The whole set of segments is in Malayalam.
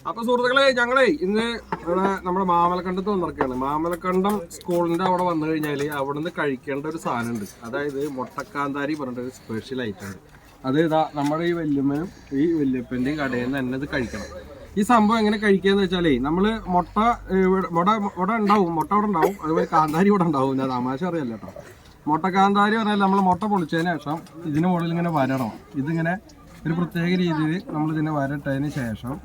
അപ്പൊ സുഹൃത്തുക്കളെ, ഞങ്ങളെ ഇന്ന് ഇവിടെ നമ്മുടെ മാമലക്കണ്ടത്ത് വന്നിരിക്കുകയാണ്. മാമലക്കണ്ടം സ്കൂളിന്റെ അവിടെ വന്നു കഴിഞ്ഞാല് അവിടെ നിന്ന് കഴിക്കേണ്ട ഒരു സാധനം ഉണ്ട്. അതായത് മുട്ടക്കാന്താരി പറഞ്ഞിട്ട് ഒരു സ്പെഷ്യൽ ഐറ്റം ഉണ്ട്. അത് ഇതാ നമ്മുടെ ഈ വല്യമ്മനും ഈ വല്യപ്പന്റെയും കടയിൽ നിന്ന് തന്നെ ഇത് കഴിക്കണം. ഈ സംഭവം എങ്ങനെ കഴിക്കാന്ന് വെച്ചാലേ, നമ്മള് മുട്ട ഇവിടെ ഉണ്ടാവും, മുട്ട അവിടെ ഉണ്ടാവും, അതുപോലെ കാന്താരി ഇവിടെ ഉണ്ടാവും. ഞാൻ തമാശ അറിയല്ല കേട്ടോ. മുട്ടക്കാന്താരി പറഞ്ഞാൽ നമ്മൾ മുട്ട പൊളിച്ചതിന് ശേഷം ഇതിന് മുകളിൽ ഇങ്ങനെ വരണം. ഇതിങ്ങനെ ഒരു പ്രത്യേക രീതിയിൽ നമ്മൾ ഇതിനെ വരട്ടതിന് ശേഷം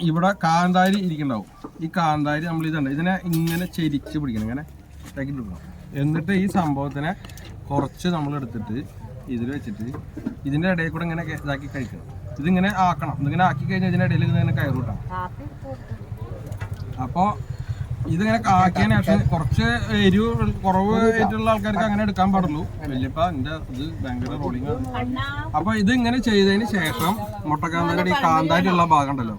ഇവിടെ കാന്താരി ഇരിക്കുന്നുണ്ടാവും. ഈ കാന്താരി നമ്മൾ ഇതുണ്ട്, ഇതിനെ ഇങ്ങനെ ചെരിച്ച് പിടിക്കണം, ഇങ്ങനെ ഇതാക്കിയിട്ടിടണം. എന്നിട്ട് ഈ സംഭവത്തിനെ കുറച്ച് നമ്മൾ എടുത്തിട്ട് ഇതിൽ വെച്ചിട്ട് ഇതിൻ്റെ ഇടയിൽ കൂടെ ഇങ്ങനെ ഇതാക്കി കഴിക്കണം. ഇതിങ്ങനെ ആക്കണം. ഇതിങ്ങനെ ആക്കി കഴിഞ്ഞാൽ ഇതിൻ്റെ ഇടയിൽ ഇതിങ്ങനെ കയറൂട്ടാം. അപ്പോൾ ഇതിങ്ങനെ ആക്കിയതിന് ശേഷം കുറച്ച് എരിവ് കുറവ് ആയിട്ടുള്ള ആൾക്കാർക്ക് അങ്ങനെ എടുക്കാൻ പാടുള്ളൂ. വലിയപ്പ എൻ്റെ ഇത് ഭയങ്കര റോളിങ് ആണ്. അപ്പോൾ ഇത് ഇങ്ങനെ ചെയ്തതിന് ശേഷം മുട്ടക്കാന്താരിയുടെ ഈ കാന്താരി ഉള്ള ഭാഗം ഉണ്ടല്ലോ,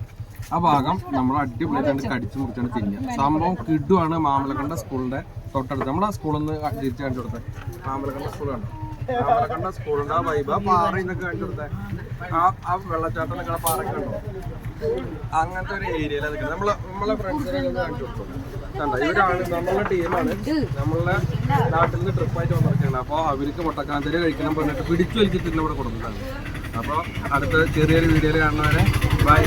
ആ ഭാഗം നമ്മൾ അടിപൊളിയായിട്ട് കടിച്ചു മുറിച്ചാണ് തിന്നുക. സംഭവം കിഡുവാണ്. മാമലക്കണ്ട സ്കൂളിന്റെ തൊട്ടടുത്ത് നമ്മുടെ സ്കൂളിൽ നിന്ന് തിരിച്ചു കാണിച്ചു കൊടുത്തത്. മാമലക്കണ്ട സ്കൂൾ കണ്ടോ? മാമലക്കണ്ട സ്കൂളിന്റെ ആ വൈബ്, ആ പാറ ഇതൊക്കെ കാണിച്ചു കൊടുത്തത്, ആ വെള്ളച്ചാട്ടം നിൽക്കുന്ന പാറയൊക്കെ കണ്ടോ? അങ്ങനത്തെ ഒരു ഏരിയയിൽ അതൊക്കെ നമ്മളെ ഫ്രണ്ട്സിനെ കാണിച്ചു കൊടുത്തു. കണ്ടോ, ഇവരാണ് നമ്മളുടെ ടീമാണ്. നമ്മളുടെ നാട്ടിൽ നിന്ന് ട്രിപ്പായിട്ട് വന്നിരിക്കുകയാണ്. അപ്പോൾ അവർക്ക് മുട്ടക്കാന്താരി കഴിക്കണം പറഞ്ഞിട്ട് പിടിച്ചു വലിച്ചിട്ട് ഇവിടെ കൊടുക്കുന്നതാണ്. അപ്പോൾ അടുത്ത ചെറിയൊരു വീഡിയോയിൽ കാണുന്നവരെ ബൈ.